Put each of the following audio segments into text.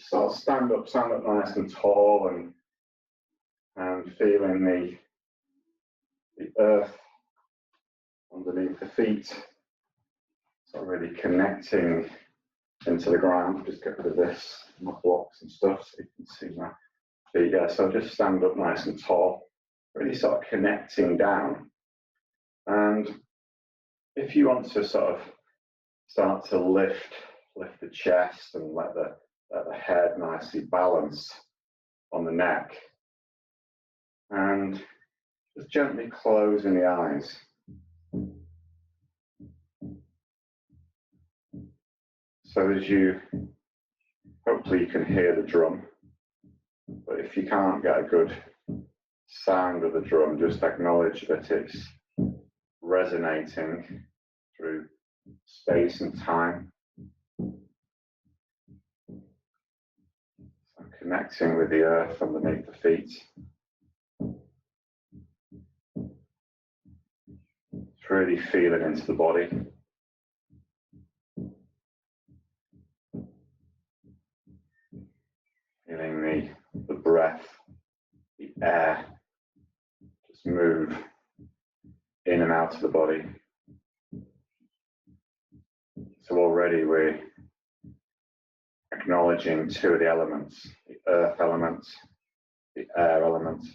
sort of stand up nice and tall, and feeling the earth underneath the feet, sort of really connecting into the ground. Just get rid of this, my blocks and stuff, so you can see my feet. Yeah, so just stand up nice and tall, really sort of connecting down. And if you want to sort of start to lift the chest and let the head nicely balance on the neck, and just gently closing the eyes. So as hopefully you can hear the drum, but if you can't get a good sound of the drum, just acknowledge that it's resonating through space and time. So connecting with the earth underneath the feet. It's really feeling into the body. Feeling the breath, the air, just move in and out of the body. So already we're acknowledging two of the elements, the earth element, the air element.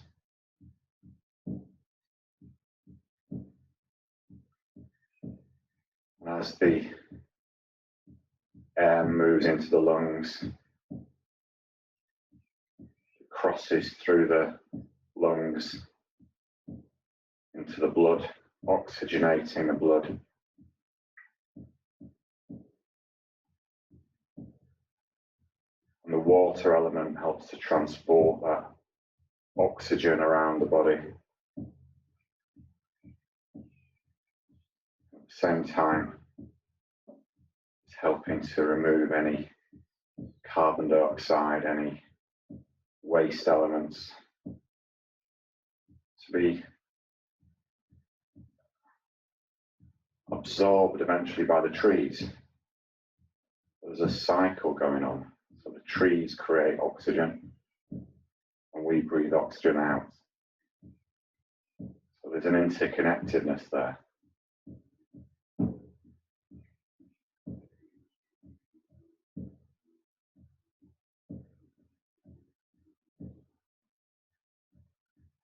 And as the air moves into the lungs, it crosses through the lungs into the blood, oxygenating the blood. And the water element helps to transport that oxygen around the body. At the same time, it's helping to remove any carbon dioxide, any waste elements, to be absorbed eventually by the trees. There's a cycle going on. So the trees create oxygen and we breathe oxygen out. So there's an interconnectedness there.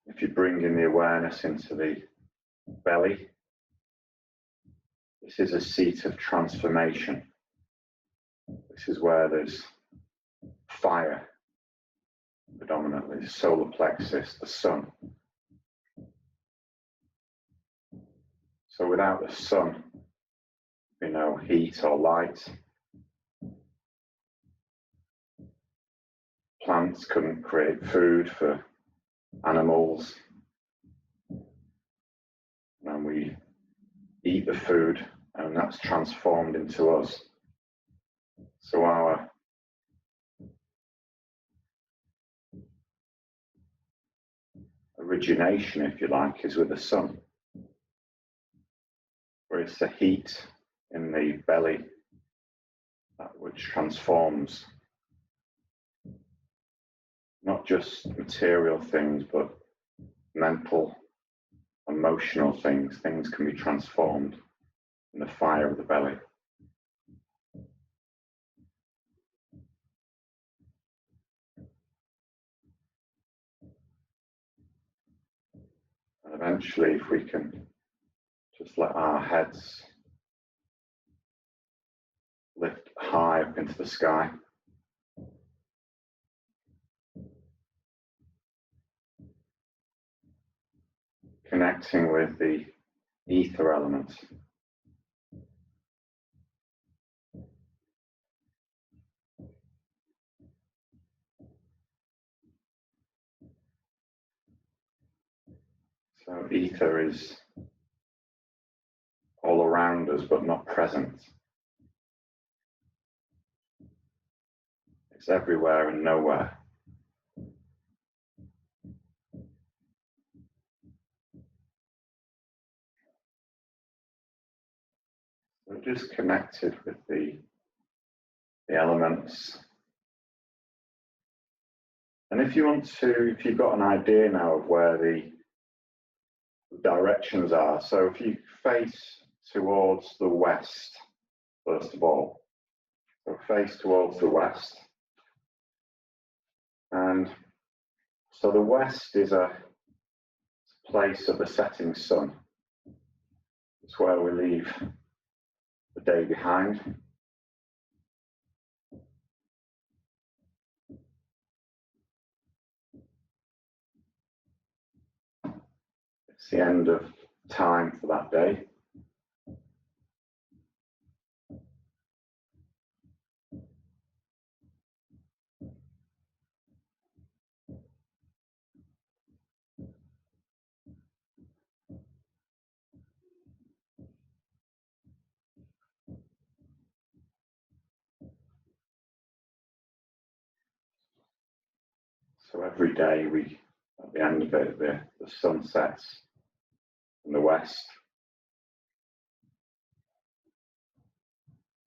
If you bring in the awareness into the belly, this is a seat of transformation. This is where there's fire predominantly, the solar plexus, the sun. So without the sun, no heat or light. Plants couldn't create food for animals. And we eat the food, and that's transformed into us. So our origination, if you like, is with the sun, where it's the heat in the belly that which transforms not just material things, but mental, emotional things. Things can be transformed in the fire of the belly. And eventually, if we can just let our heads lift high up into the sky, connecting with the ether element. So ether is all around us, but not present. It's everywhere and nowhere. We're just connected with the elements, And if you've got an idea now of where the directions are, so if you face towards the west, first of all, so face towards the west, and so the west is a place of the setting sun. It's where we leave the day behind. It's the end of time for that day. So every day at the end of it, the sun sets in the west.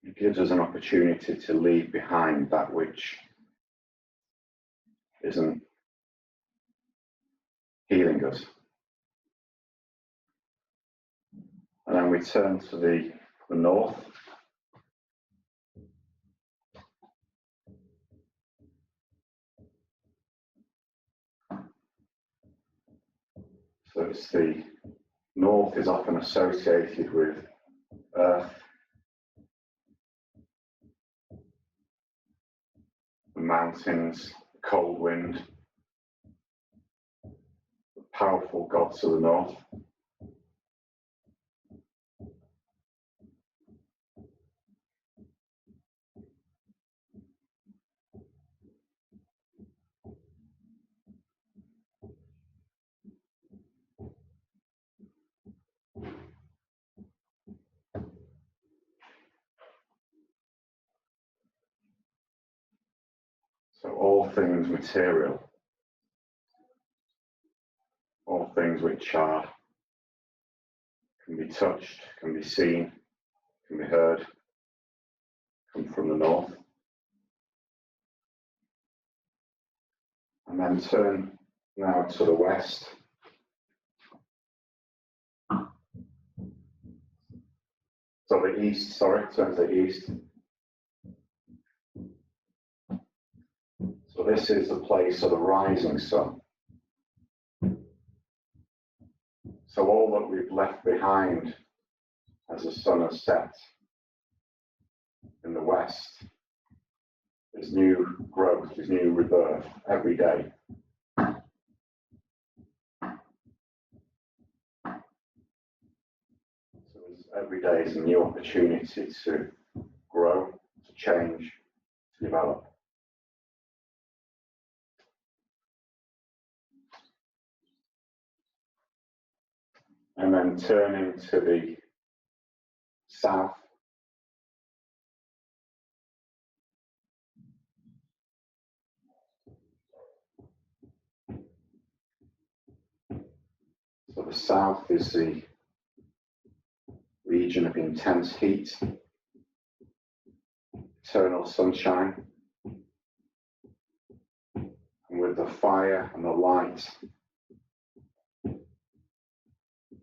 It gives us an opportunity to leave behind that which isn't healing us. And then we turn to the north. So it's the north is often associated with earth, the mountains, the cold wind, the powerful gods of the north. So all things material, all things which can be touched, can be seen, can be heard, come from the north. And then turn now to the west. So the east, turn to the east. So this is the place of the rising sun. So all that we've left behind as the sun has set in the west is new growth, is new rebirth every day. So every day is a new opportunity to grow, to change, to develop. And then turning to the south. So the south is the region of intense heat, eternal sunshine, and with the fire and the light,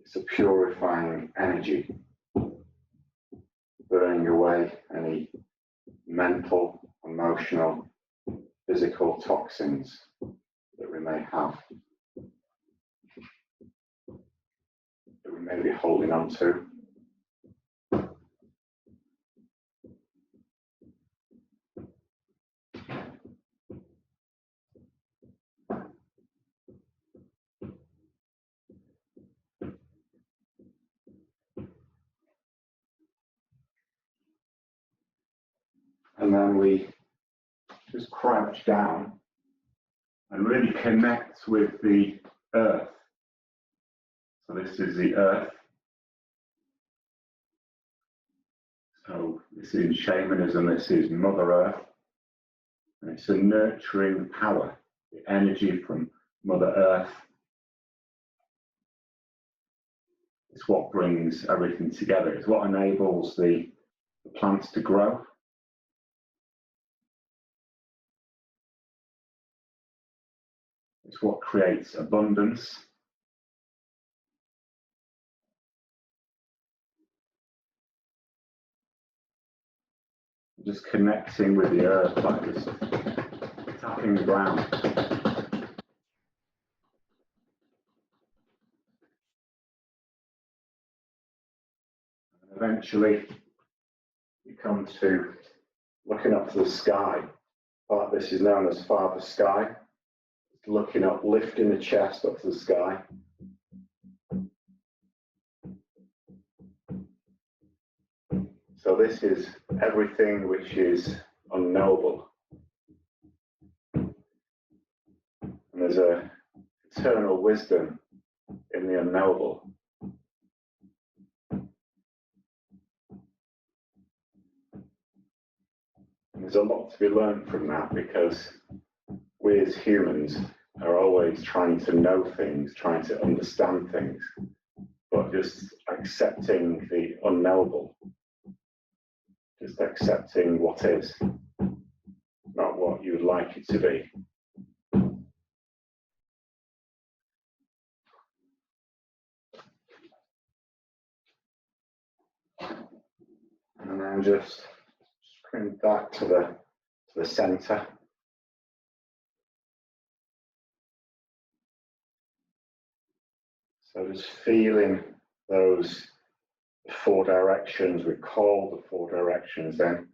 it's a purifying energy, burning away any mental, emotional, physical toxins that we may have, that we may be holding on to. And then we just crouch down and really connect with the earth. So this is the earth. So this is shamanism, this is Mother Earth. And it's a nurturing power, the energy from Mother Earth. It's what brings everything together. It's what enables the plants to grow. It's what creates abundance. Just connecting with the earth, like this, tapping the ground. And eventually, you come to looking up to the sky. Part of this is known as Father Sky. It's looking up, lifting the chest up to the sky. So this is everything which is unknowable. And there's a eternal wisdom in the unknowable. And there's a lot to be learned from that, because we as humans are always trying to know things, trying to understand things, but just accepting the unknowable, just accepting what is, not what you would like it to be. And then just bring back to the center. So just feeling those 4 directions. We call the 4 directions then.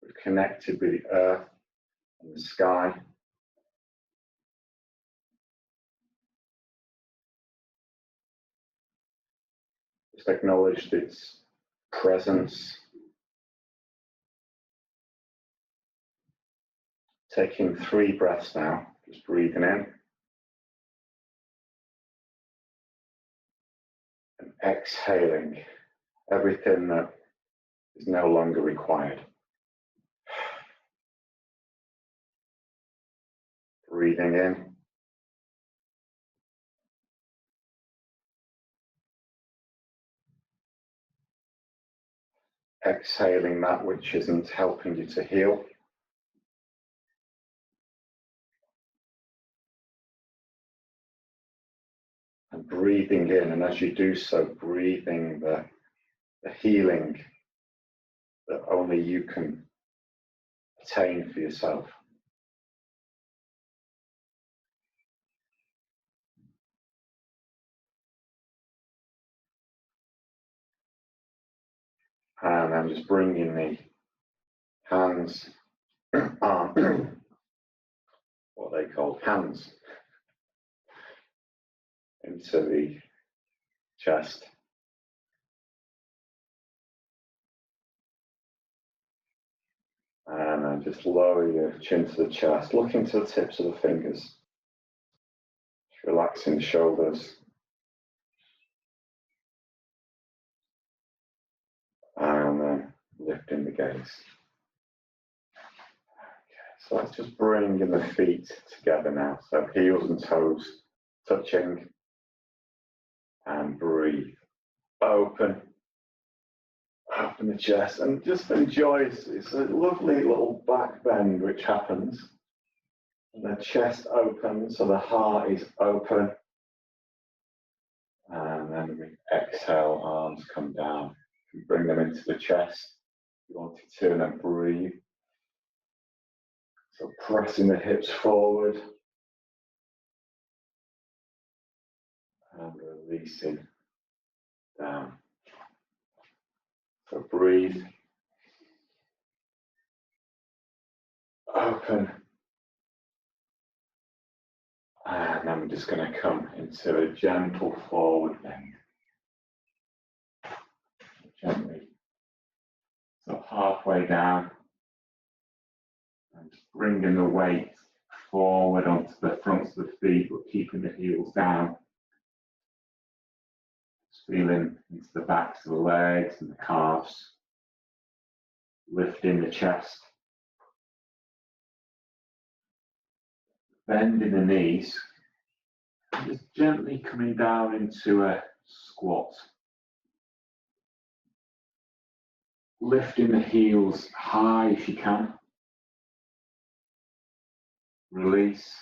We've connected with the earth and the sky. Just acknowledged its presence. Taking 3 breaths now, just breathing in. And exhaling everything that is no longer required. Breathing in. Exhaling that which isn't helping you to heal. And breathing in, and as you do so, breathing the healing that only you can attain for yourself. And I'm just bringing the hands, what they call hands, into the chest. And then just lower your chin to the chest, look into the tips of the fingers, just relaxing the shoulders. And then lifting the gaze. Okay, so let's just bring in the feet together now. So heels and toes touching. And breathe. Open the chest and just enjoy it. It's a lovely little back bend which happens. And the chest opens, so the heart is open. And then we exhale, arms come down. You bring them into the chest. You want to turn and breathe. So pressing the hips forward. And releasing down. So breathe. Open. And I'm just going to come into a gentle forward bend. Gently. So halfway down. And just bringing the weight forward onto the fronts of the feet, but keeping the heels down. Just feeling into the backs of the legs and the calves. Lifting the chest. Bending the knees. And just gently coming down into a squat. Lifting the heels high if you can. Release.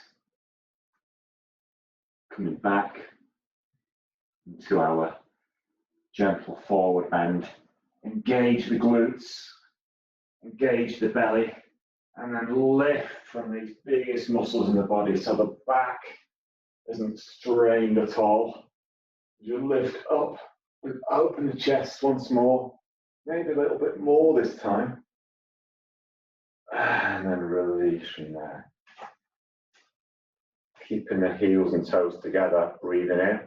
Coming back into our gentle forward bend. Engage the glutes, engage the belly, and then lift from these biggest muscles in the body so the back isn't strained at all. You lift up, open the chest once more, maybe a little bit more this time, and then release from there. Keeping the heels and toes together, breathing in.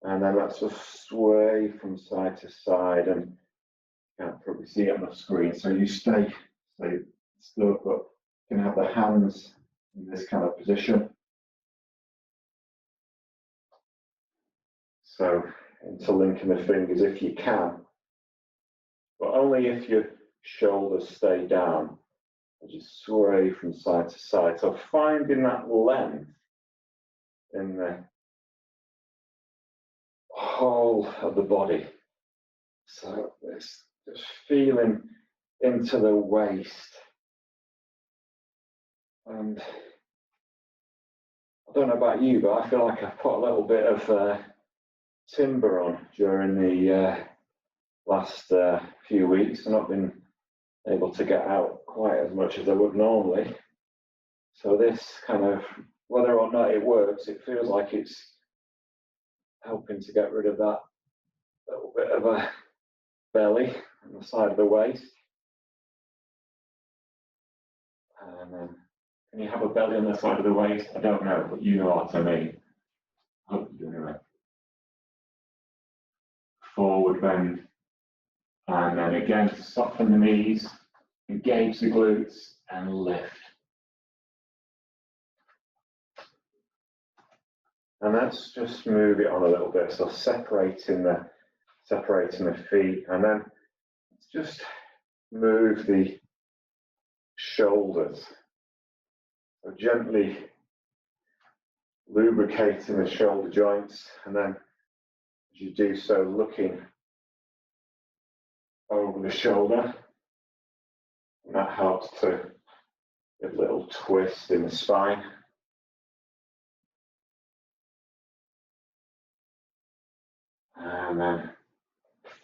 And then let's just sway from side to side, and you can't probably see it on the screen, so you stay stood, but you can have the hands in this kind of position. So interlinking the fingers if you can, but only if your shoulders stay down. Just sway from side to side. So finding that length in the whole of the body. So it's just feeling into the waist. And I don't know about you, but I feel like I've put a little bit of timber on during the last few weeks. I've not been able to get out quite as much as I would normally. So this kind of, whether or not it works, it feels like it's helping to get rid of that little bit of a belly on the side of the waist. And can you have a belly on the side of the waist? I don't know, but you know what I mean. I hope you do anyway. Forward bend. And then again, soften the knees, engage the glutes, and lift. And let's just move it on a little bit. So separating the feet, and then just move the shoulders. So gently lubricating the shoulder joints, and then as you do so, looking over the shoulder. And that helps to give a little twist in the spine. And then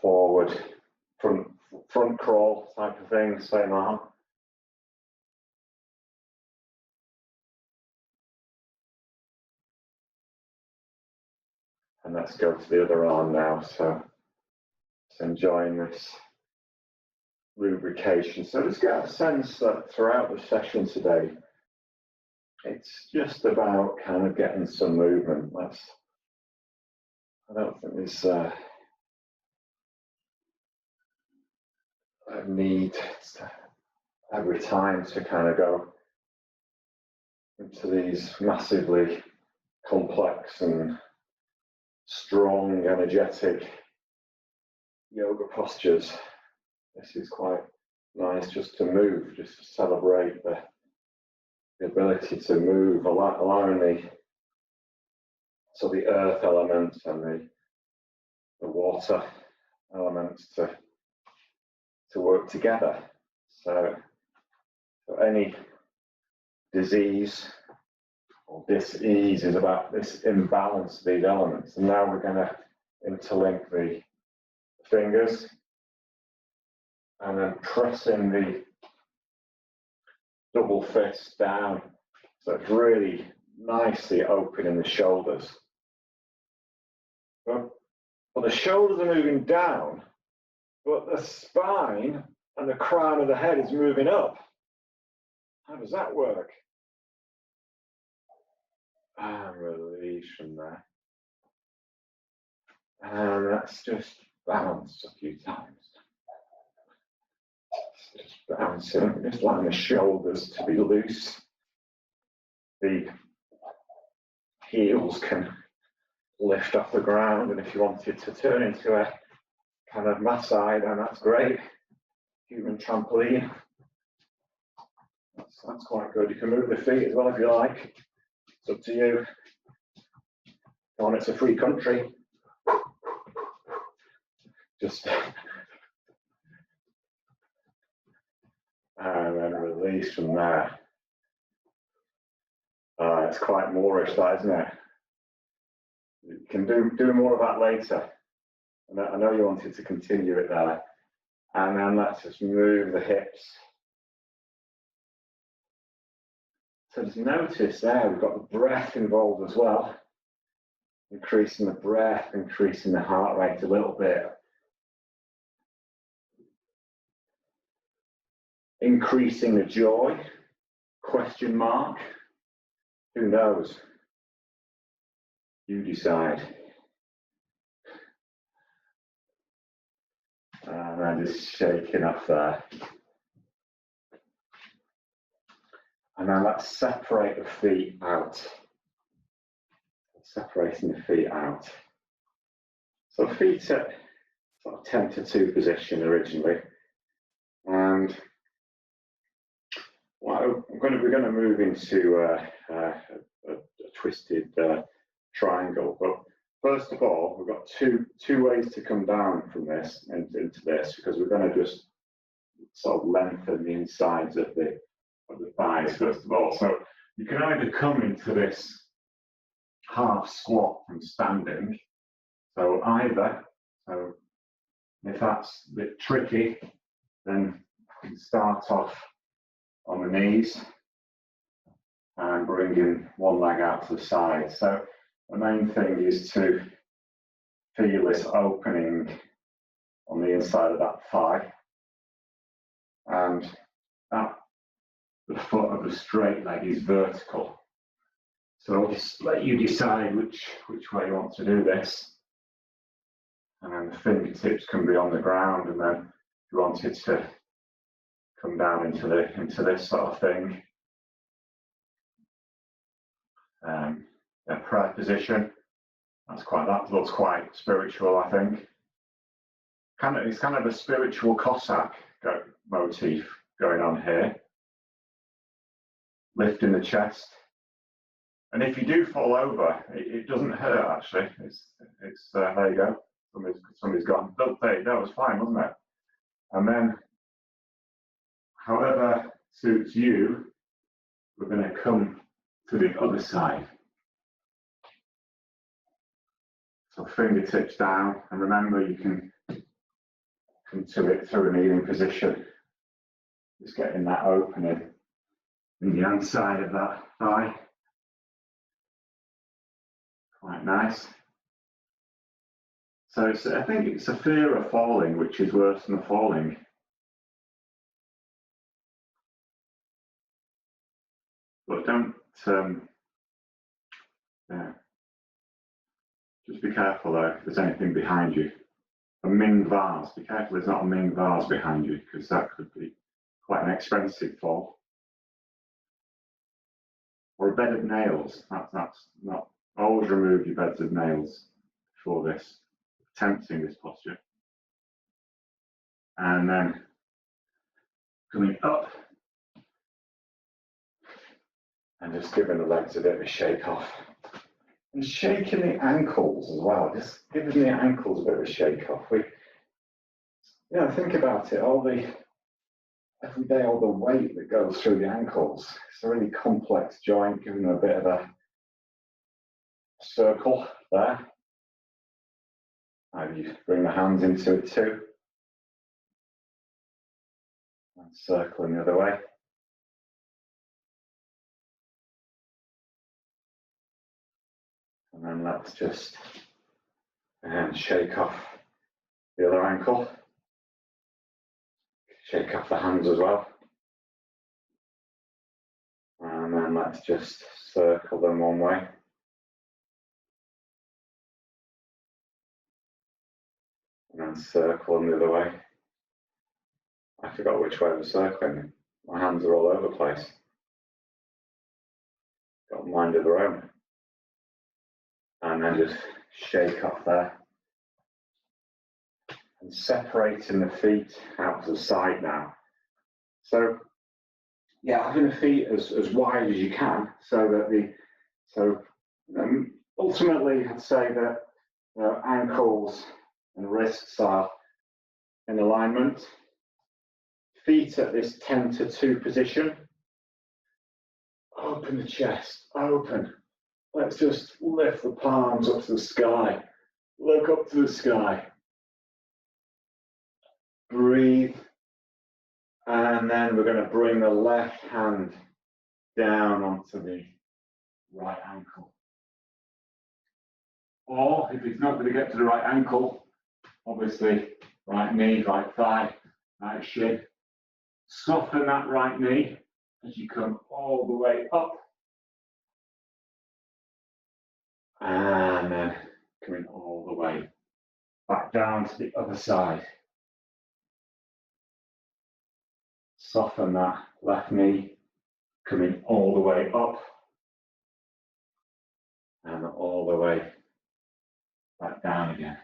forward, front crawl type of thing, same arm. And let's go to the other arm now. So just enjoying this lubrication. So just get a sense that throughout the session today, it's just about kind of getting some movement. I don't think there's a need every time to kind of go into these massively complex and strong, energetic yoga postures. This is quite nice just to move, just to celebrate the ability to move, allowing the earth element and the water elements to work together. So any disease or dis-ease is about this imbalance of these elements. And now we're going to interlink the fingers and then pressing the double fist down. So it's really nicely opening the shoulders. But the shoulders are moving down, but the spine and the crown of the head is moving up. How does that work? And release from there. And let's just bounce a few times. Just bouncing, just allowing the shoulders to be loose. The heels can lift off the ground, and if you wanted to turn into a kind of massage, then that's great. Human trampoline. That's quite good. You can move the feet as well if you like. It's up to you. Come on, it's a free country. Just and then release from there. It's quite Moorish, that, isn't it? You can do more of that later. And I know you wanted to continue it there. And then let's just move the hips. So just notice there, we've got the breath involved as well. Increasing the breath, increasing the heart rate a little bit. Increasing the joy, question mark. Who knows? You decide. And then just shaking off there. And then let's separate the feet out. Separating the feet out. So feet at sort of 10 to 2 position originally. And well, we're going to move into a twisted triangle. But first of all, we've got two ways to come down from this into this, because we're going to just sort of lengthen the insides of the thighs first of all. So you can either come into this half squat from standing. So if that's a bit tricky, then you can start off on the knees and bringing one leg out to the side. So the main thing is to feel this opening on the inside of that thigh, and that the foot of the straight leg is vertical. So I'll just let you decide which way you want to do this. And then the fingertips can be on the ground, and then if you wanted to come down into this sort of thing. Prayer position. That looks quite spiritual, I think. It's kind of a spiritual Cossack motif going on here. Lifting the chest. And if you do fall over, it doesn't hurt actually. It's there you go. Somebody's gone. That was fine, wasn't it? And then, however suits you, we're going to come to the other side. So fingertips down, and remember you can come to it through a kneeling position. Just getting that opening in the inside of that thigh. Quite nice. So I think it's a fear of falling, which is worse than falling. But don't, just be careful though, if there's anything behind you. A Ming vase, be careful there's not a Ming vase behind you, because that could be quite an expensive fall. Or a bed of nails, that's not, always remove your beds of nails before this, attempting this posture. And then coming up, and just giving the legs a bit of a shake off. And shaking the ankles as well, just giving the ankles a bit of a shake off. Think about it, every day all the weight that goes through the ankles. It's a really complex joint, giving them a bit of a circle there. Maybe you bring the hands into it too. And circling the other way. And then let's just shake off the other ankle. Shake off the hands as well. And then let's just circle them one way. And then circle them the other way. I forgot which way we're circling. My hands are all over the place. Got a mind of their own. And then just shake off there. And separating the feet out to the side now. So, having the feet as wide as you can, so that ultimately I'd say that ankles and wrists are in alignment. Feet at this 10 to 2 position. open the chest, open. Let's just lift the palms up to the sky. Look up to the sky. Breathe. And then we're going to bring the left hand down onto the right ankle. Or if it's not going to get to the right ankle, obviously right knee, right thigh, right shin. Soften that right knee as you come all the way up. And then coming all the way back down to the other side. Soften that left knee, coming all the way up and all the way back down again.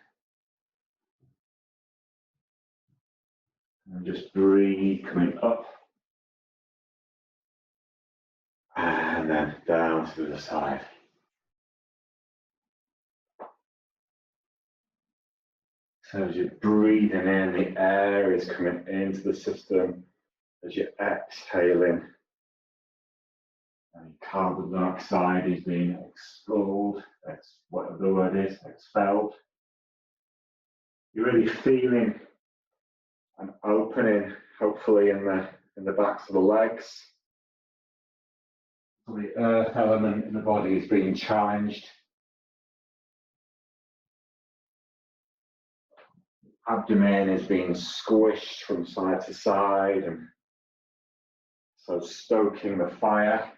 And just breathe, coming up and then down to the side. So as you're breathing in, the air is coming into the system. As you're exhaling, and carbon dioxide is being expelled, whatever the word is, expelled. You're really feeling an opening, hopefully in the backs of the legs. So the earth element in the body is being challenged. Abdomen is being squished from side to side, and so stoking the fire.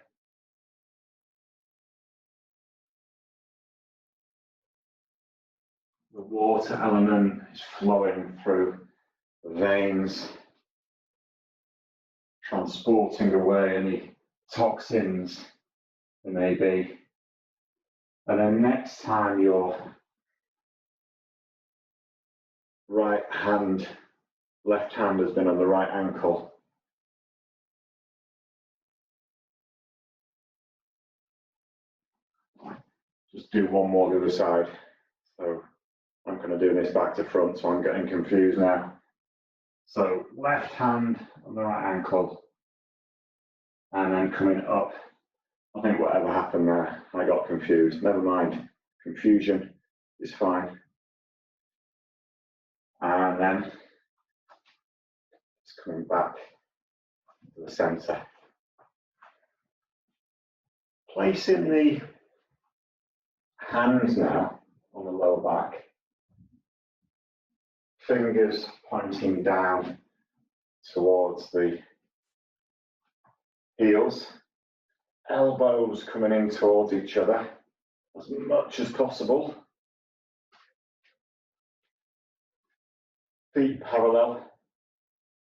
The water element is flowing through the veins, transporting away any toxins there may be. And then next time your left hand has been on the right ankle, just do one more the other side. So I'm kind of doing this back to front, so I'm getting confused now. So left hand on the right ankle, and then coming up. I think whatever happened there, I got confused. Never mind, confusion is fine. And then it's coming back to the center. Placing the hands now on the lower back. Fingers pointing down towards the heels. Elbows coming in towards each other as much as possible. Feet parallel.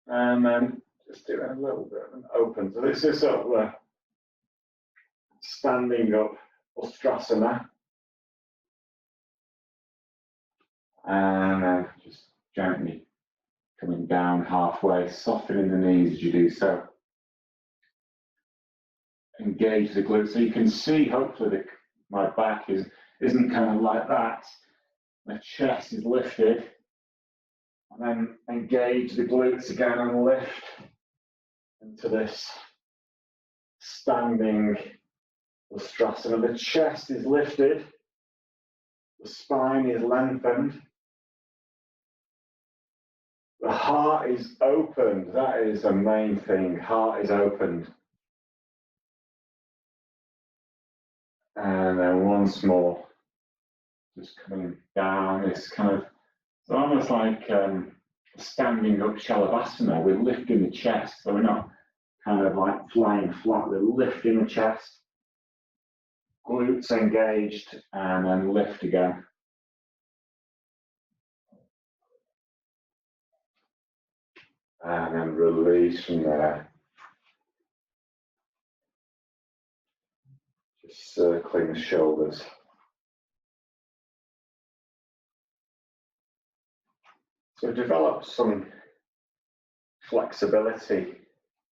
And then just doing a little bit of an open. So this is sort of the standing up Ustrasana. And then just gently coming down halfway, softening the knees as you do so. Engage the glutes. So you can see, hopefully, that my back isn't kind of like that. My chest is lifted. And then engage the glutes again and lift into this standing Ustrasana. The chest is lifted. The spine is lengthened. The heart is opened. That is the main thing. Heart is opened. And then once more, just coming down. It's kind of, it's almost like standing up Shavasana. We're lifting the chest, so we're not kind of like flying flat. We're lifting the chest. Glutes engaged, and then lift again. And then release from there. Just circling the shoulders. So develop some flexibility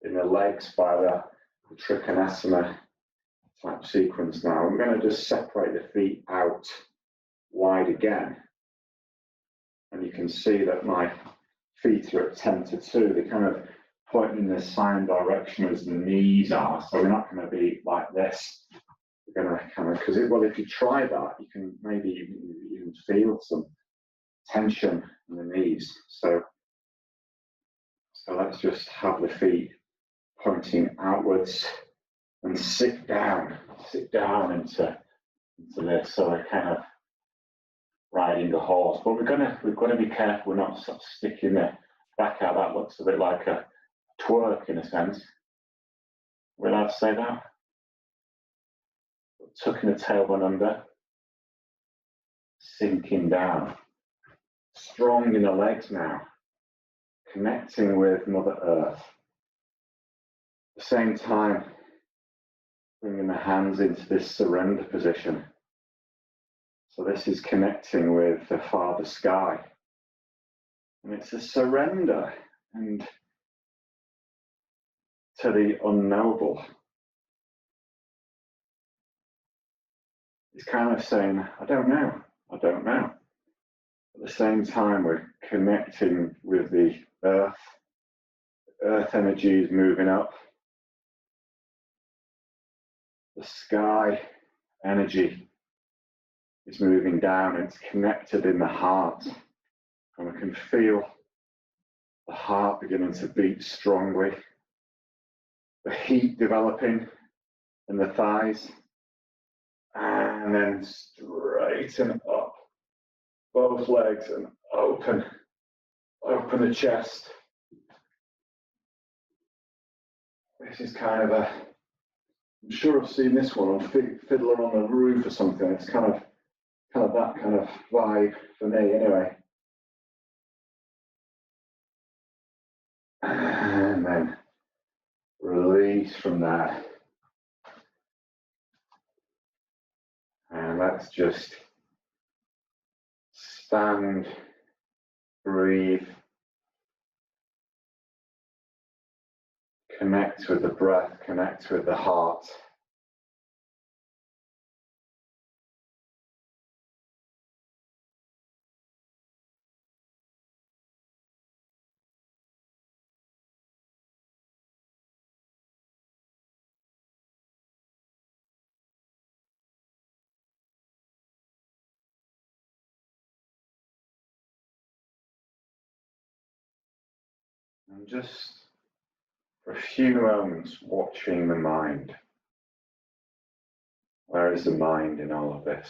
in the legs by the Trikonasana type sequence now. I'm going to just separate the feet out wide again. And you can see that my feet are at 10 to 2. They kind of pointing in the same direction as the knees are. So we're not going to be like this. We're going to kind of, because if you try that, you can maybe even feel some tension in the knees. So let's just have the feet pointing outwards and sit down into this. So we're kind of riding the horse, but we've got to be careful we're not sort of sticking the back out. That looks a bit like a twerk in a sense. We're allowed to say that. Tucking the tailbone under, sinking down. Strong in the legs now, connecting with Mother Earth. At the same time, bringing the hands into this surrender position. So this is connecting with the Father Sky. And it's a surrender and to the unknowable. It's kind of saying, I don't know. At the same time, we're connecting with the earth. Earth energy is moving up. The sky energy is moving down. It's connected in the heart. And we can feel the heart beginning to beat strongly. The heat developing in the thighs. And then straighten up both legs and open the chest. This is kind of I'm sure I've seen this one on Fiddler on the Roof or something. It's kind of that kind of vibe for me anyway. And then release from there. And let's just stand, breathe, connect with the breath, connect with the heart. And just for a few moments watching the mind. Where is the mind in all of this?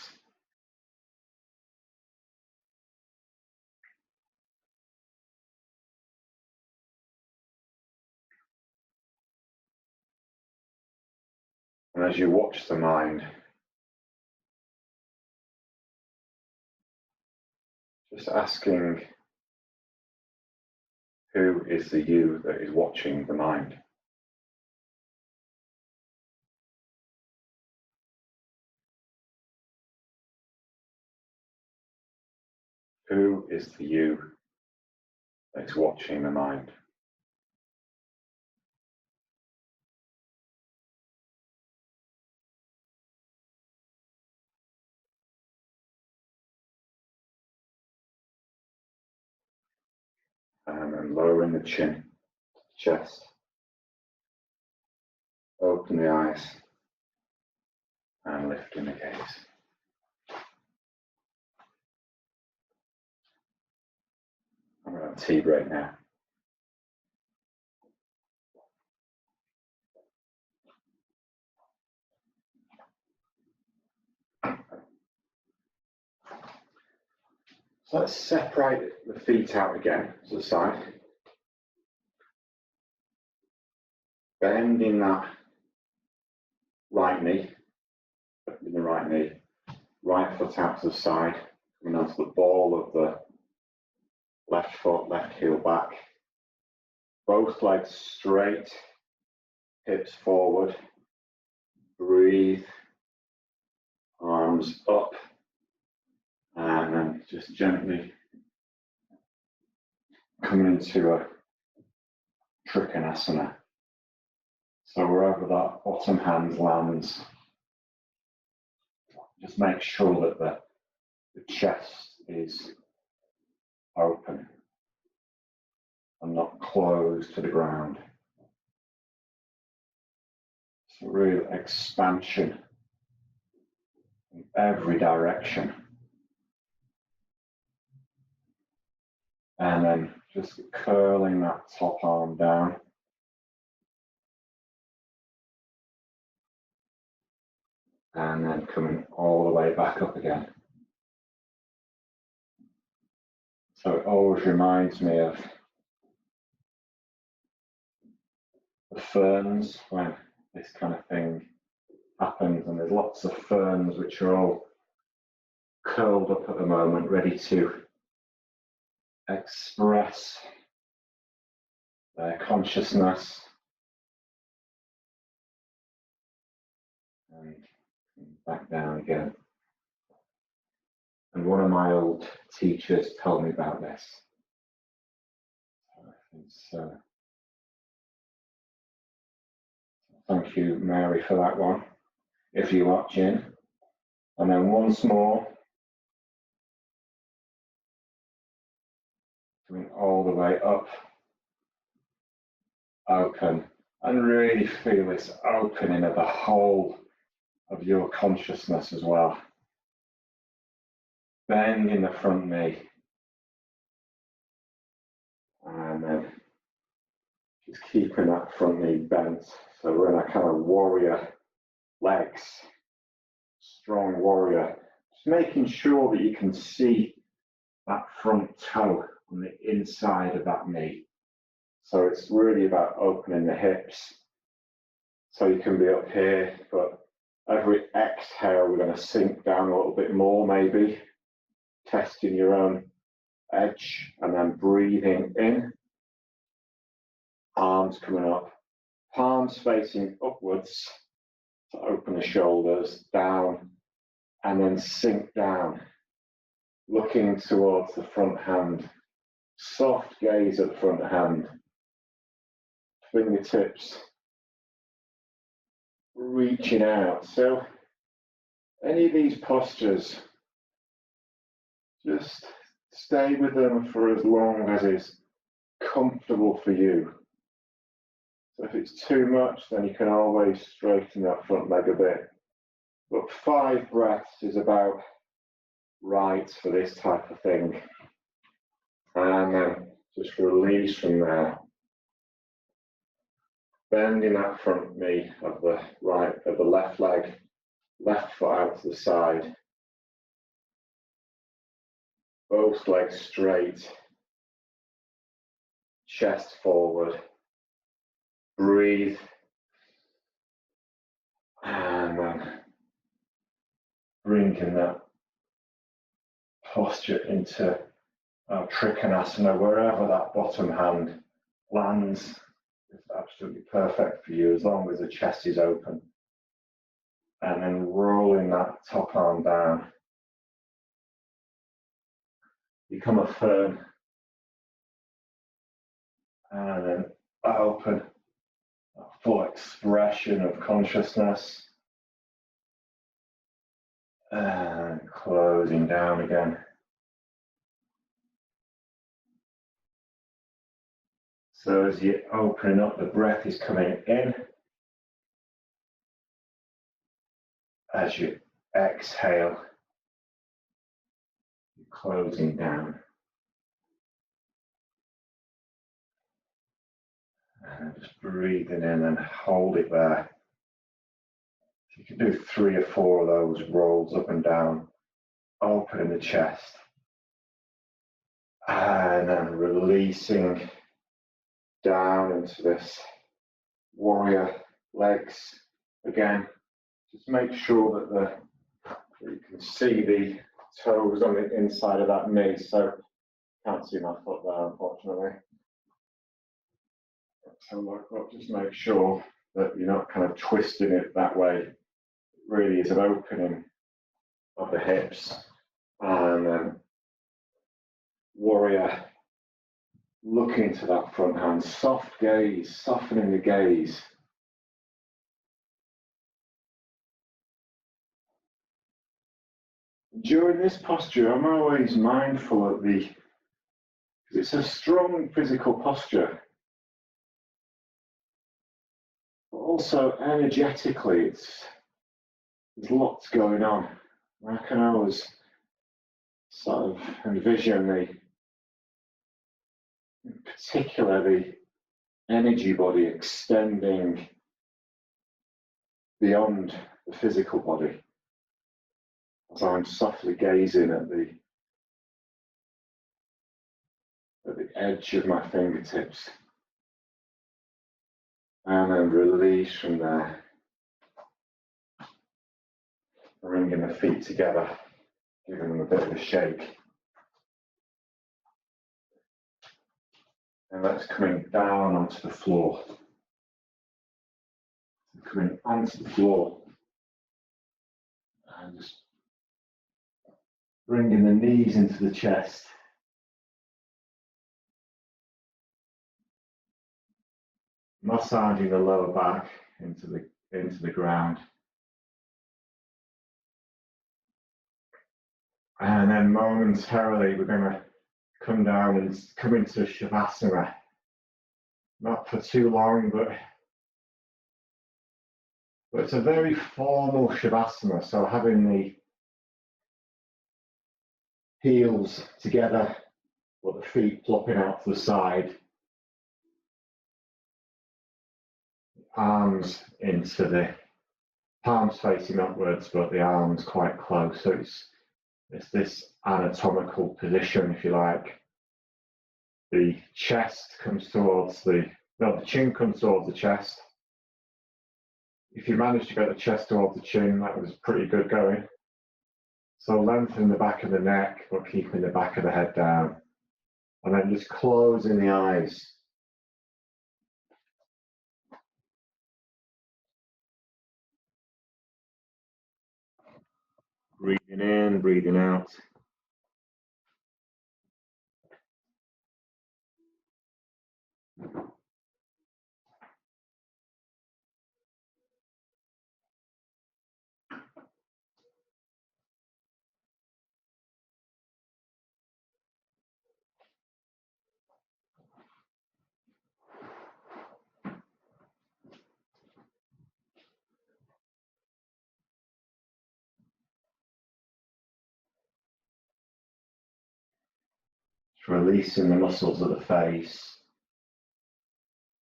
And as you watch the mind, just asking, who is the you that is watching the mind? Who is the you that is watching the mind? And then lowering the chin, chest, open the eyes, and lifting the gaze. I'm going to have a tea break now. So let's separate the feet out again to the side. Bending that right knee, right foot out to the side, coming onto the ball of the left foot, left heel back. Both legs straight, hips forward. Breathe, arms up, and then just gently coming into a Trikonasana. So wherever that bottom hand lands, just make sure that the chest is open and not closed to the ground. a real expansion in every direction. And then just curling that top arm down. And then coming all the way back up again. So it always reminds me of the ferns when this kind of thing happens, and there's lots of ferns which are all curled up at the moment, ready to express their consciousness and back down again. And one of my old teachers told me about this. So thank you, Mary, for that one, if you're watching. And then once more, coming all the way up, open, and really feel this opening of the whole of your consciousness as well. Bend in the front knee. And then just keeping that front knee bent. So we're in a kind of warrior legs, strong warrior. Just making sure that you can see that front toe on the inside of that knee. So it's really about opening the hips. So you can be up here, but every exhale, we're going to sink down a little bit more, maybe. Testing your own edge, and then breathing in. Arms coming up, palms facing upwards to open the shoulders, down, and then sink down, looking towards the front hand. Soft gaze at the front hand. Fingertips reaching out. So any of these postures, just stay with them for as long as is comfortable for you. So if it's too much, then you can always straighten that front leg a bit. But 5 breaths is about right for this type of thing. And then just release from there. Bending that front knee of the left leg, left foot out to the side. Both legs straight. Chest forward. Breathe. And then bringing that posture into Trikonasana, wherever that bottom hand lands. It's absolutely perfect for you as long as the chest is open. And then rolling that top arm down. Become a fern. And then open. A full expression of consciousness. And closing down again. So as you're opening up, the breath is coming in. As you exhale, you're closing down. And just breathing in and hold it there. You can do 3 or 4 of those rolls up and down, opening the chest. And then releasing down into this warrior legs again. Just make sure that you can see the toes on the inside of that knee. So can't see my foot there, unfortunately. So look, just make sure that you're not kind of twisting it that way. It really is an opening of the hips. And then warrior, looking to that front hand, soft gaze, softening the gaze. During this posture, I'm always mindful of because it's a strong physical posture. But also energetically, there's lots going on. I can always sort of envision in particular, the energy body extending beyond the physical body as I'm softly gazing at the edge of my fingertips, and then release from there, bringing the feet together, giving them a bit of a shake. And that's coming down onto the floor. Coming onto the floor and just bringing the knees into the chest. Massaging the lower back into the ground. And then momentarily we're going to come down and come into Shavasana. Not for too long, but it's a very formal Shavasana. So having the heels together, but the feet plopping out to the side. Arms into the palms facing upwards, but the arms quite close. So it's this anatomical position, if you like. The chest comes towards the chin comes towards the chest. If you manage to get the chest towards the chin, that was pretty good going. So lengthen the back of the neck, but keeping the back of the head down. And then just closing the eyes. Breathing in, breathing out. Releasing the muscles of the face,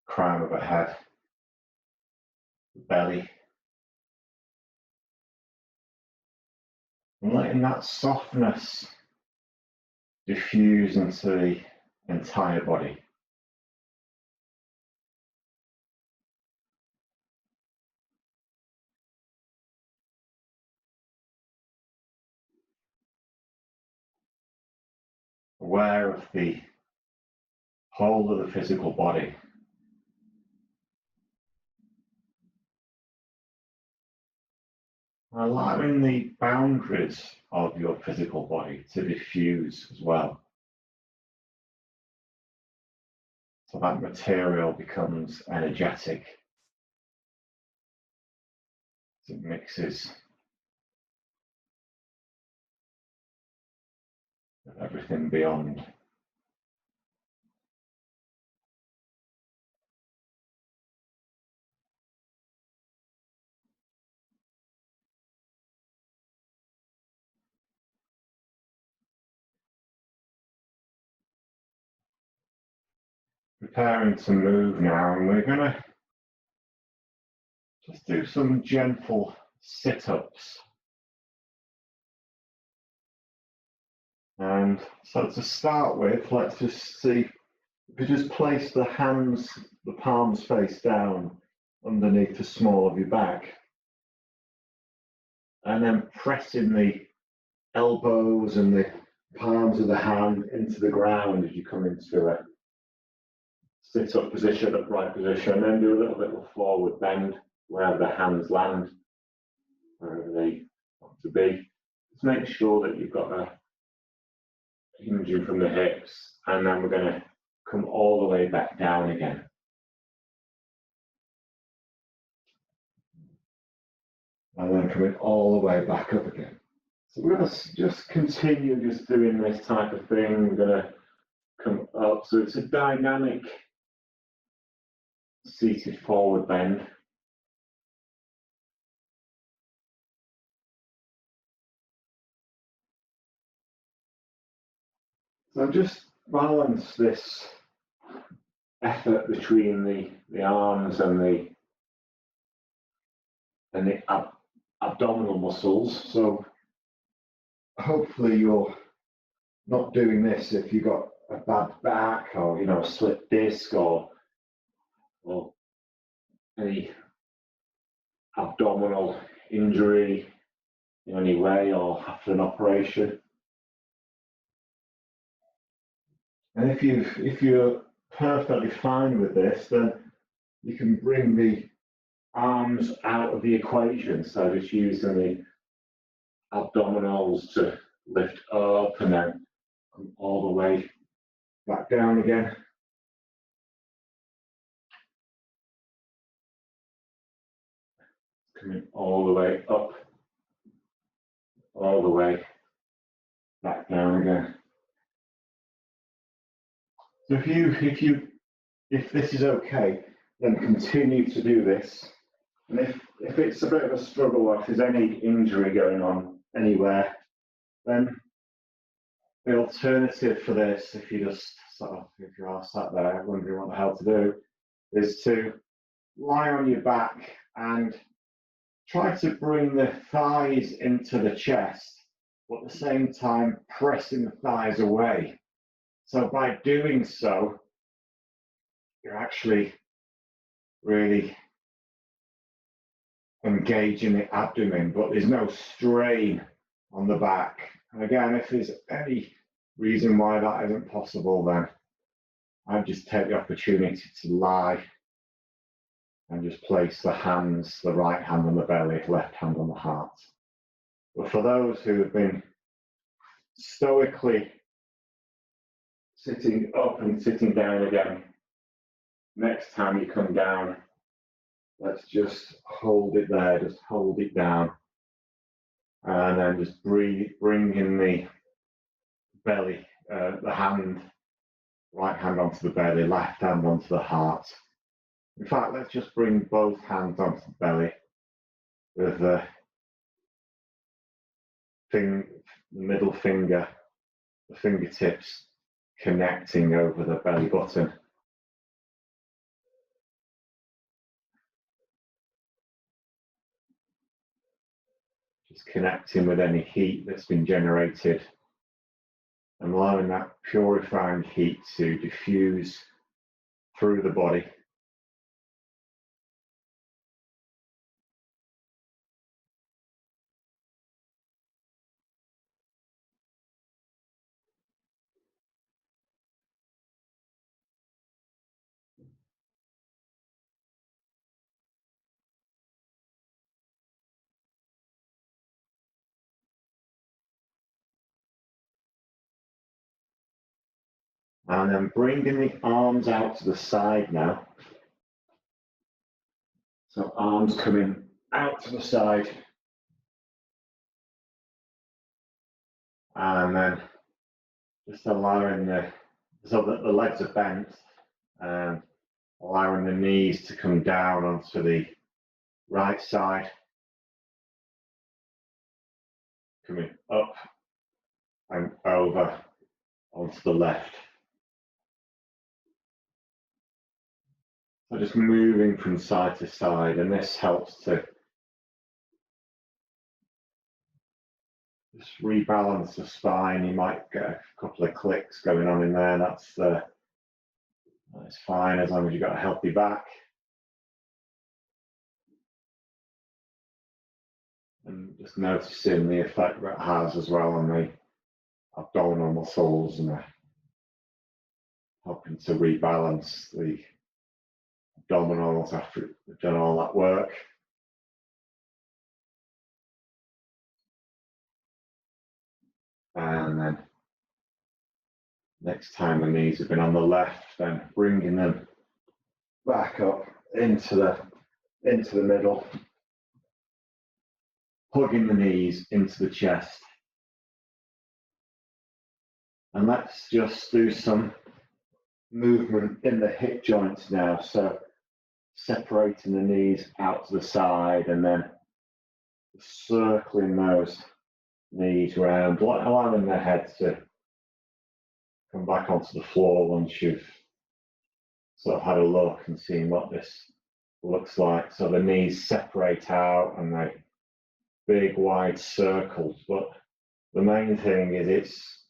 crown of the head, the belly, and letting that softness diffuse into the entire body. Aware of the whole of the physical body. Allowing the boundaries of your physical body to diffuse as well. So that material becomes energetic as it mixes with everything beyond. Preparing to move now, and we're going to just do some gentle sit-ups. And so to start with, let's just see, if you just place the hands, the palms face down underneath the small of your back, and then pressing the elbows and the palms of the hand into the ground as you come into a sit-up position, upright position, and then do a little bit of a forward bend where the hands land, wherever they want to be. Just make sure that you've got a hinging from the hips, and then we're going to come all the way back down again. And then coming all the way back up again. So we're going to just continue just doing this type of thing. We're going to come up. So it's a dynamic seated forward bend. So just balance this effort between the arms and the abdominal muscles. So hopefully you're not doing this if you've got a bad back or a slipped disc or any abdominal injury in any way or after an operation. And if you're perfectly fine with this, then you can bring the arms out of the equation. So just using the abdominals to lift up and then come all the way back down again. Coming all the way up, all the way back down again. So if this is okay, then continue to do this. And if it's a bit of a struggle or if there's any injury going on anywhere, then the alternative for this, if you are sat there wondering what the hell to do, is to lie on your back and try to bring the thighs into the chest, but at the same time pressing the thighs away. So by doing so, you're actually really engaging the abdomen, but there's no strain on the back. And again, if there's any reason why that isn't possible, then I just take the opportunity to lie and just place the hands, the right hand on the belly, left hand on the heart. But for those who have been stoically sitting up and sitting down again, next time you come down, let's just hold it there, just hold it down. And then just bring in the belly, the hand, right hand onto the belly, left hand onto the heart. In fact, let's just bring both hands onto the belly with the middle finger, the fingertips connecting over the belly button. Just connecting with any heat that's been generated and allowing that purifying heat to diffuse through the body. And then bringing the arms out to the side now. So arms coming out to the side. And then just allowing so that the legs are bent, and allowing the knees to come down onto the right side. Coming up and over onto the left. So just moving from side to side, and this helps to just rebalance the spine. You might get a couple of clicks going on in there. That's fine as long as you've got a healthy back. And just noticing the effect that has as well on the abdominal muscles and helping to rebalance the abdominals after we've done all that work. And then next time the knees have been on the left, then bringing them back up into the middle, hugging the knees into the chest. And let's just do some movement in the hip joints now. So separating the knees out to the side and then circling those knees around, allowing the head to come back onto the floor once you've sort of had a look and seen what this looks like. So the knees separate out and they big wide circles, but the main thing is it's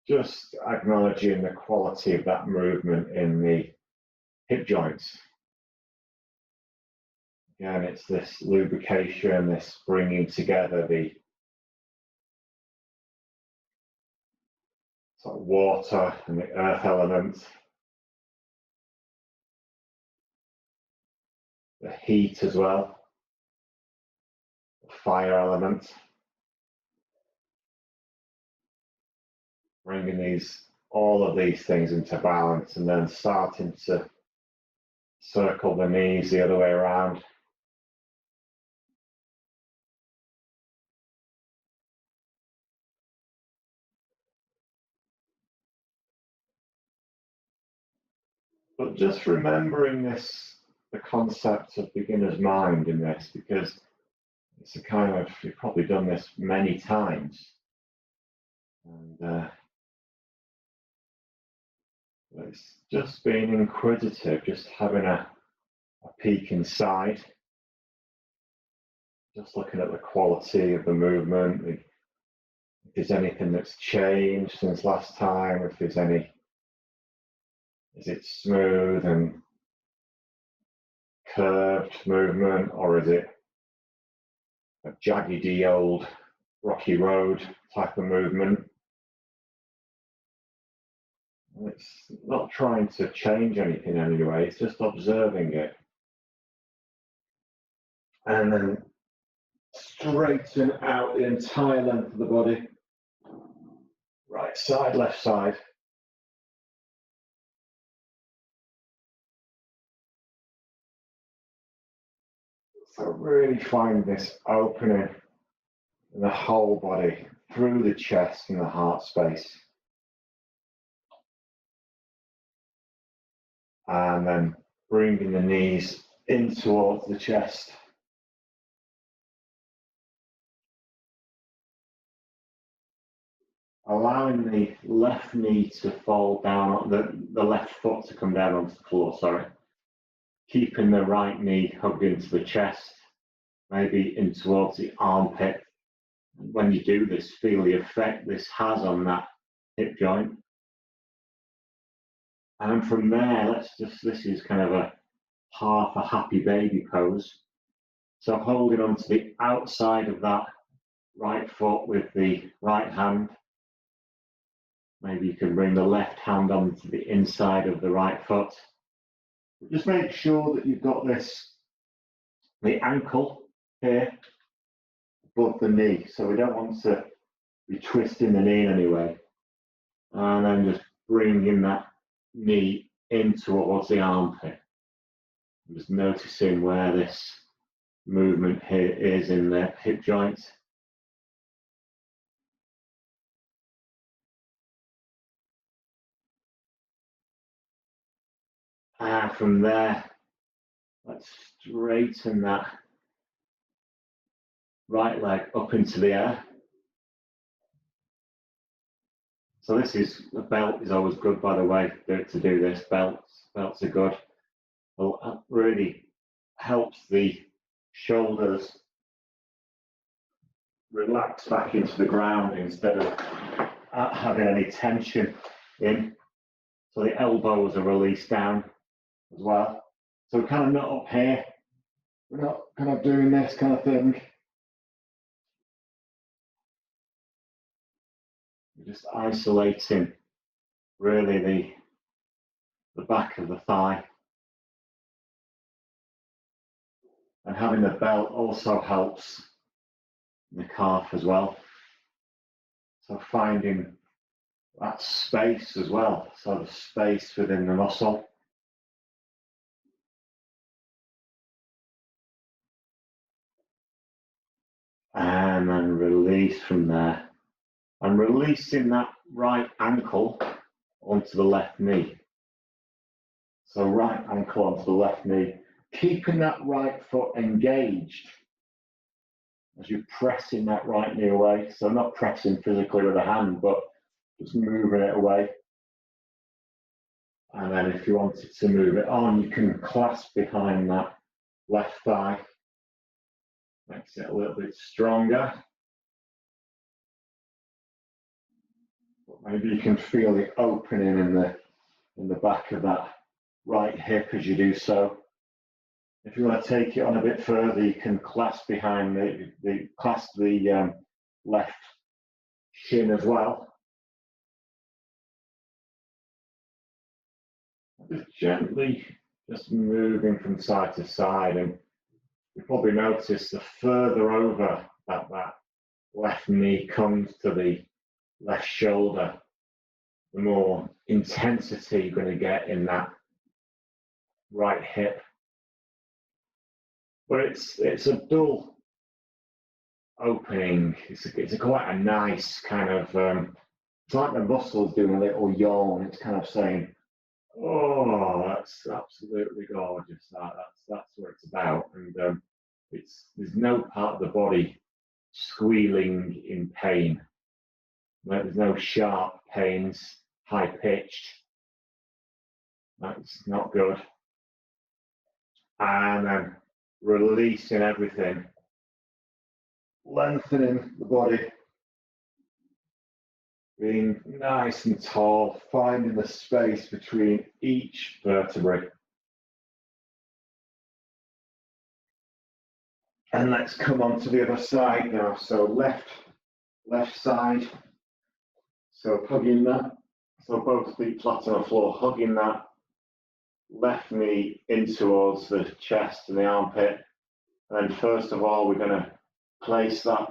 just acknowledging the quality of that movement in the hip joints. Again, it's this lubrication, this bringing together the sort of water and the earth element, the heat as well, the fire element, bringing all of these things into balance and then starting to circle the knees the other way around. But just remembering the concept of beginner's mind in this, because it's a kind of, you've probably done this many times. And it's just being inquisitive, just having a peek inside, just looking at the quality of the movement, if there's anything that's changed since last time, if there's any, is it smooth and curved movement, or is it a jaggedy old rocky road type of movement? It's not trying to change anything anyway, it's just observing it. And then straighten out the entire length of the body. Right side, left side. So really find this opening in the whole body, through the chest and the heart space. And then bringing the knees in towards the chest. Allowing the left knee to fall down, the left foot to come down onto the floor, sorry. Keeping the right knee hugged into the chest, maybe in towards the armpit. When you do this, feel the effect this has on that hip joint. And from there, this is kind of a half a happy baby pose. So holding onto the outside of that right foot with the right hand. Maybe you can bring the left hand onto the inside of the right foot. Just make sure that you've got the ankle here above the knee. So we don't want to be twisting the knee in any way. And then just bringing that knee in towards the armpit. Just noticing where this movement here is in the hip joint. And from there, let's straighten that right leg up into the air. So the belt is always good, by the way, to do this. Belts are good. Well, that really helps the shoulders relax back into the ground instead of having any tension in. So the elbows are released down as well. So we're kind of not up here. We're not kind of doing this kind of thing. We're just isolating really the back of the thigh. And having the belt also helps the calf as well. So finding that space as well. So the space within the muscle. And then release from there. And releasing that right ankle onto the left knee. So right ankle onto the left knee. Keeping that right foot engaged as you're pressing that right knee away. So not pressing physically with a hand, but just moving it away. And then if you wanted to move it on, you can clasp behind that left thigh. Makes it a little bit stronger. But maybe you can feel the opening in the back of that right hip as you do so. If you want to take it on a bit further, you can clasp behind the left shin as well. Just gently just moving from side to side, and you probably notice the further over that left knee comes to the left shoulder, the more intensity you're going to get in that right hip. But it's a dull opening. It's quite a nice kind of, it's like the muscles doing a little yawn. It's kind of saying, oh, that's absolutely gorgeous. That's what it's about. And there's no part of the body squealing in pain. There's no sharp pains, high pitched. That's not good. And then releasing everything, lengthening the body, being nice and tall, finding the space between each vertebrae. And let's come on to the other side now. So left side. So hugging that. So both feet flat on the floor, hugging that left knee in towards the chest and the armpit. And then first of all, we're going to place that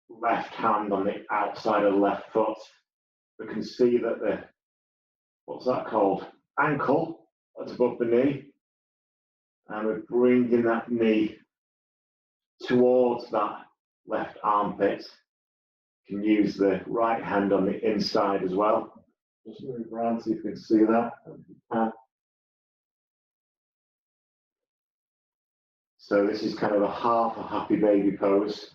left hand on the outside of the left foot. We can see that what's that called? Ankle, that's above the knee. And we're bringing that knee towards that left armpit. You can use the right hand on the inside as well. Just move around so you can see that. So this is kind of a half a happy baby pose.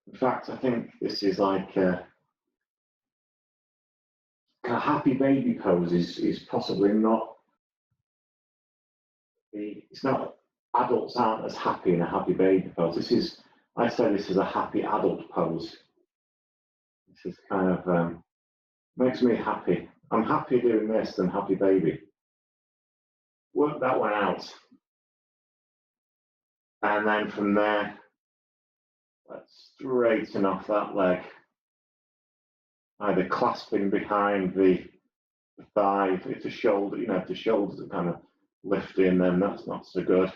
In fact, I think this is like a happy baby pose is possibly not it's not, adults aren't as happy in a happy baby pose. I say this is a happy adult pose. This is kind of, makes me happy. I'm happy doing this than happy baby. Work that one out. And then from there, let's straighten off that leg. Either clasping behind the thigh, if the shoulder, if the shoulders are kind of lifting, then that's not so good.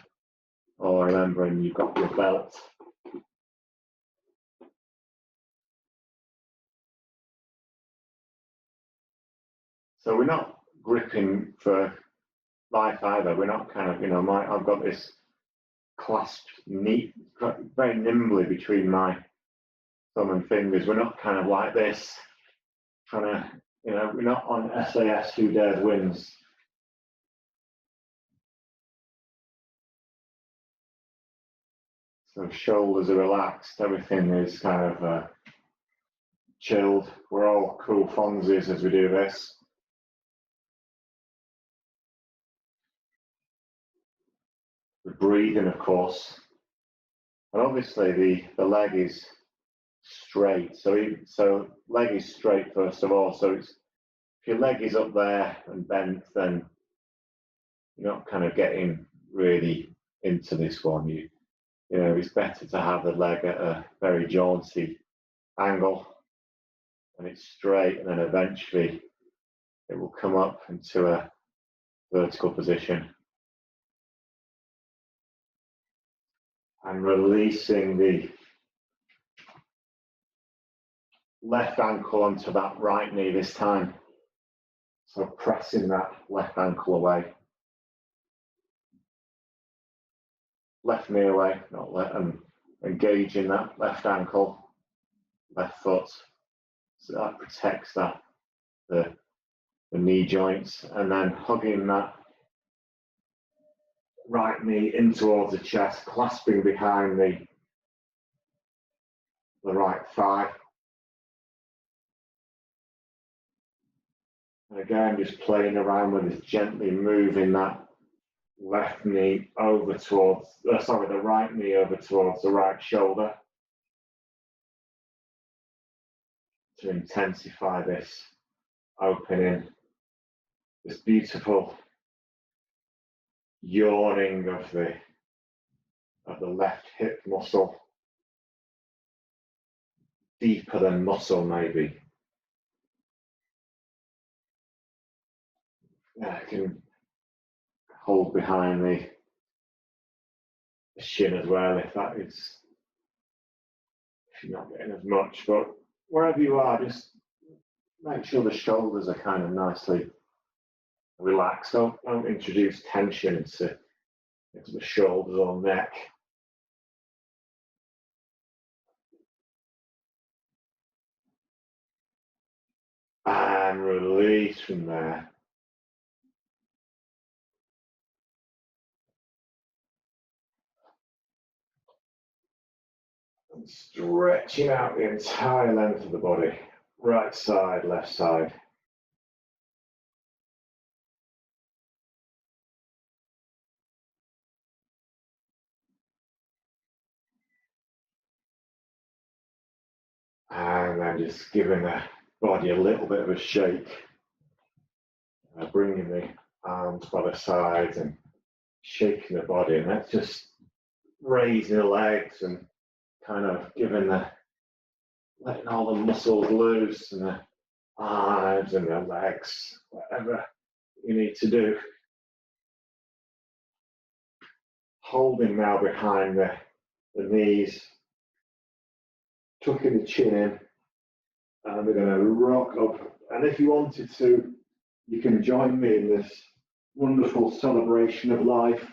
Or remembering you've got your belt. So we're not gripping for life either. We're not kind of, I've got this clasped neat, very nimbly between my thumb and fingers. We're not kind of like this, trying to, we're not on SAS Who Dares Wins. So shoulders are relaxed, everything is kind of chilled. We're all cool Fonzies as we do this. We're breathing, of course. And obviously the leg is straight. So leg is straight first of all. So if your leg is up there and bent, then you're not kind of getting really into this one. It's better to have the leg at a very jaunty angle, and it's straight, and then eventually it will come up into a vertical position. And releasing the left ankle onto that right knee this time. So pressing that left ankle away. Left knee away, not let them engaging that left ankle, left foot. So that protects the knee joints, and then hugging that right knee in towards the chest, clasping behind the the right thigh. And again, just playing around with this, gently moving that left knee over towards, the right knee over towards the right shoulder to intensify this opening, this beautiful yawning of the left hip muscle, deeper than muscle maybe. I can hold behind the shin as well if you're not getting as much, but wherever you are, just make sure the shoulders are kind of nicely relaxed. Don't introduce tension into the shoulders or neck. And release from there. And stretching out the entire length of the body. Right side, left side. And then just giving the body a little bit of a shake. Bringing the arms by the sides and shaking the body. And that's just raising the legs and kind of letting all the muscles loose and the arms and the legs, whatever you need to do. Holding now behind the knees, tucking the chin in, and we're going to rock up. And if you wanted to, you can join me in this wonderful celebration of life,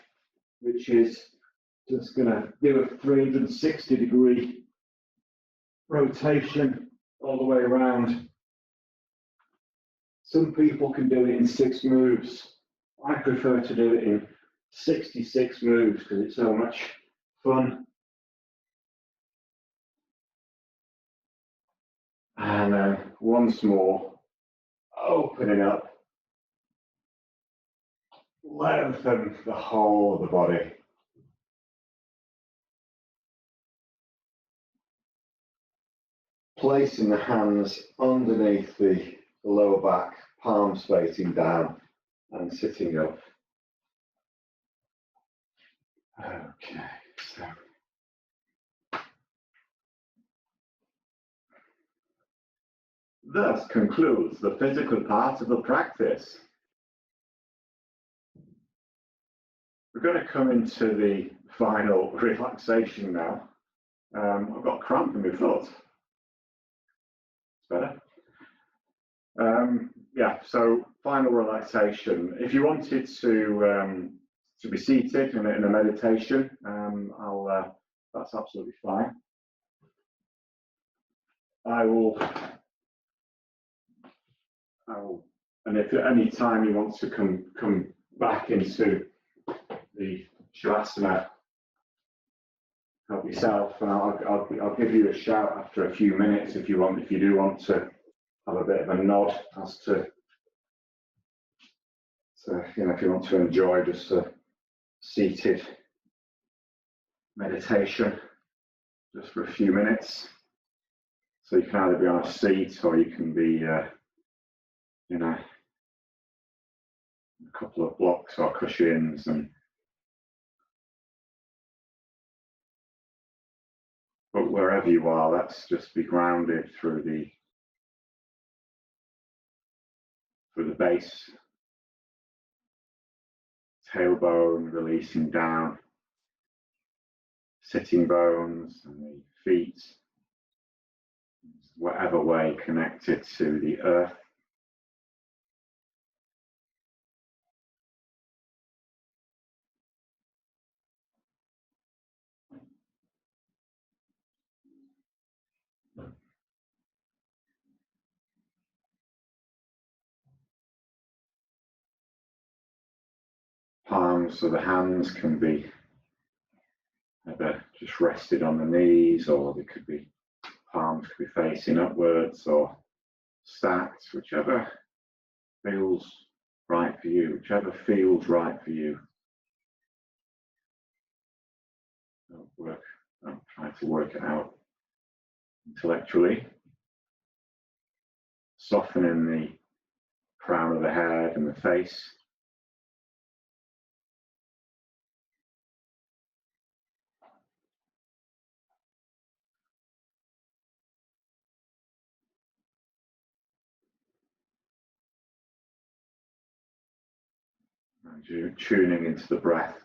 which is just going to do a 360-degree rotation all the way around. Some people can do it in 6 moves. I prefer to do it in 66 moves because it's so much fun. And then once more, opening up, lengthen the whole of the body. Placing the hands underneath the lower back, palms facing down and sitting up. Okay, so thus concludes the physical part of the practice. We're going to come into the final relaxation now. I've got cramp in my foot. It's better. So final relaxation. If you wanted to be seated in a meditation, that's absolutely fine. I will, and if at any time you want to come back into the Shavasana, help yourself, and I'll give you a shout after a few minutes if you do want to have a bit of a nod as to if you want to enjoy just a seated meditation just for a few minutes. So you can either be on a seat or you can be a couple of blocks or cushions, but wherever you are, let's just be grounded through the base, tailbone releasing down, sitting bones and the feet, whatever way connected to the earth. Palms of the hands can be either just rested on the knees, or they could be palms could be facing upwards or stacked, whichever feels right for you, whichever feels right for you. Don't try to work it out intellectually. Softening the crown of the head and the face. And you're tuning into the breath.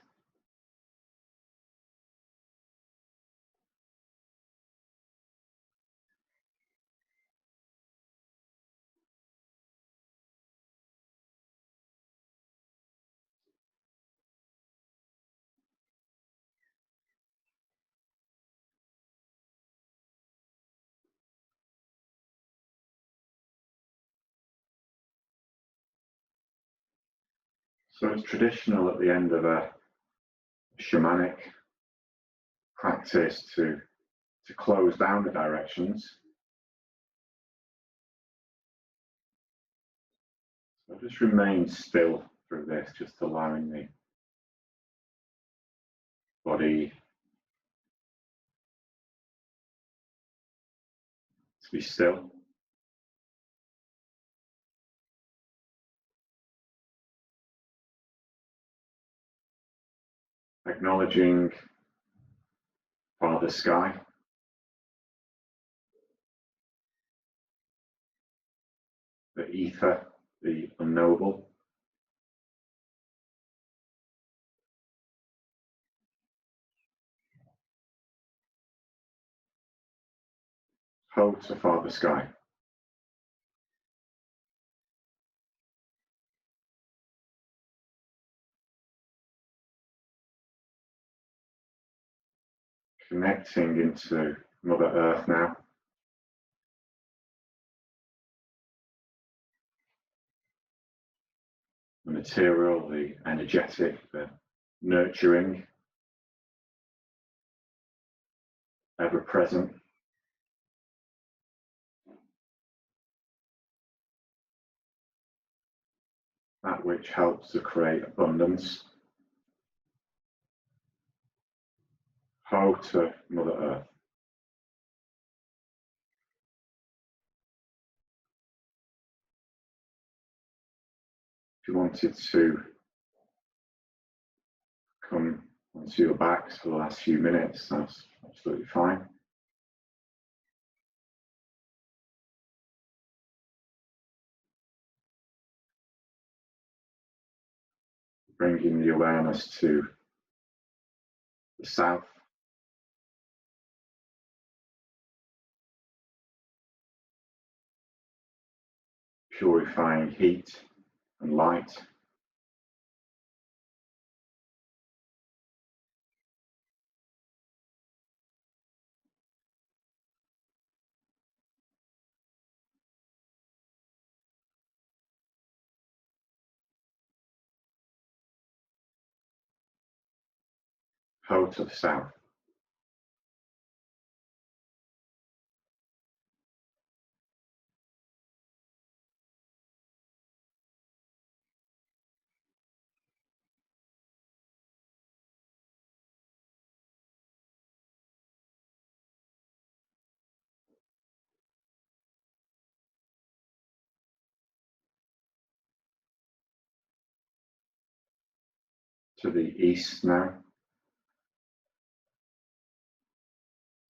So it's traditional at the end of a shamanic practice to close down the directions. So just remain still through this, just allowing the body to be still. Acknowledging Father Sky. The ether, the unknowable. Hold to Father Sky. Connecting into Mother Earth now. The material, the energetic, the nurturing, ever present. That which helps to create abundance. Hold to Mother Earth. If you wanted to come onto your backs for the last few minutes, that's absolutely fine. Bringing the awareness to the south. Purifying heat and light. Hold to the south. To the east now.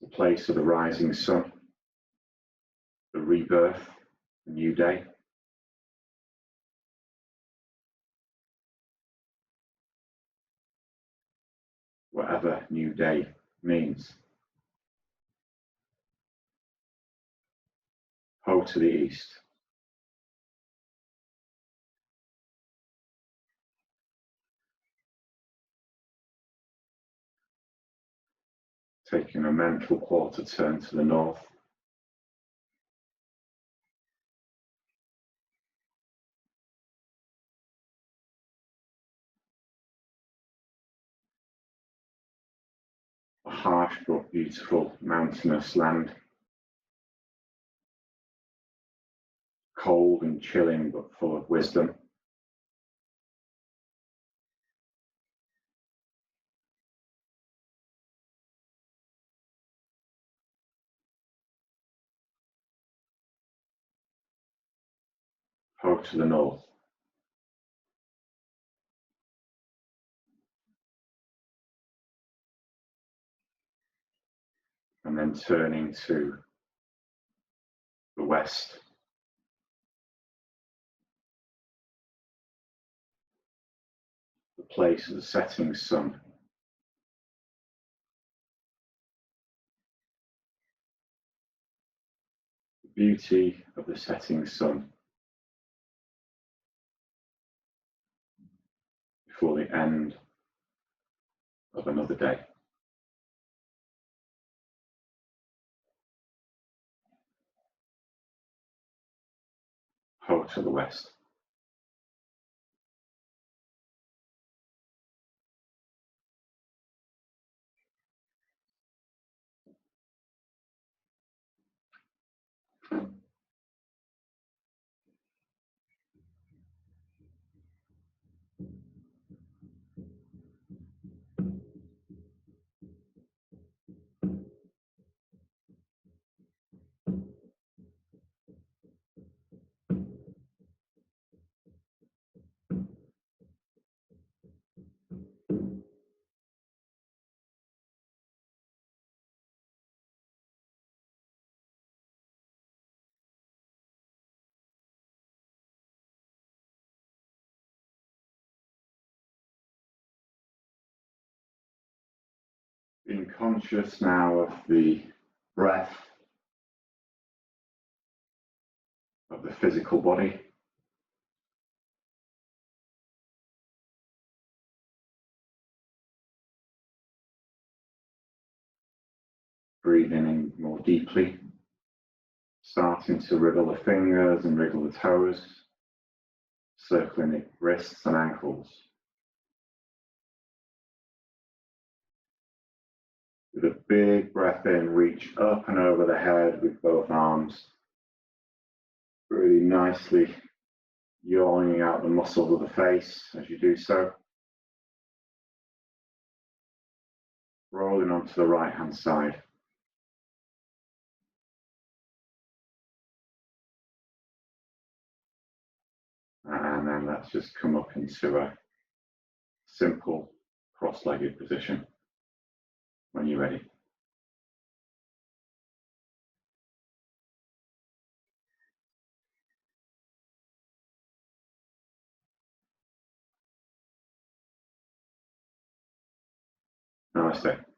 The place of the rising sun. The rebirth, the new day. Whatever new day means. Hold to the east. Taking a mental quarter turn to the north. A harsh but beautiful mountainous land. cold and chilling, but full of wisdom. Out to the north. And then turning to the west. The place of the setting sun. The beauty of the setting sun before the end of another day. Out to the west. Being conscious now of the breath of the physical body. Breathing in more deeply, starting to wriggle the fingers and wriggle the toes, circling the wrists and ankles. With a big breath in, reach up and over the head with both arms, really nicely yawning out the muscles of the face as you do so. Rolling onto the right hand side. And then let's just come up into a simple cross-legged position when you're ready. Namaste.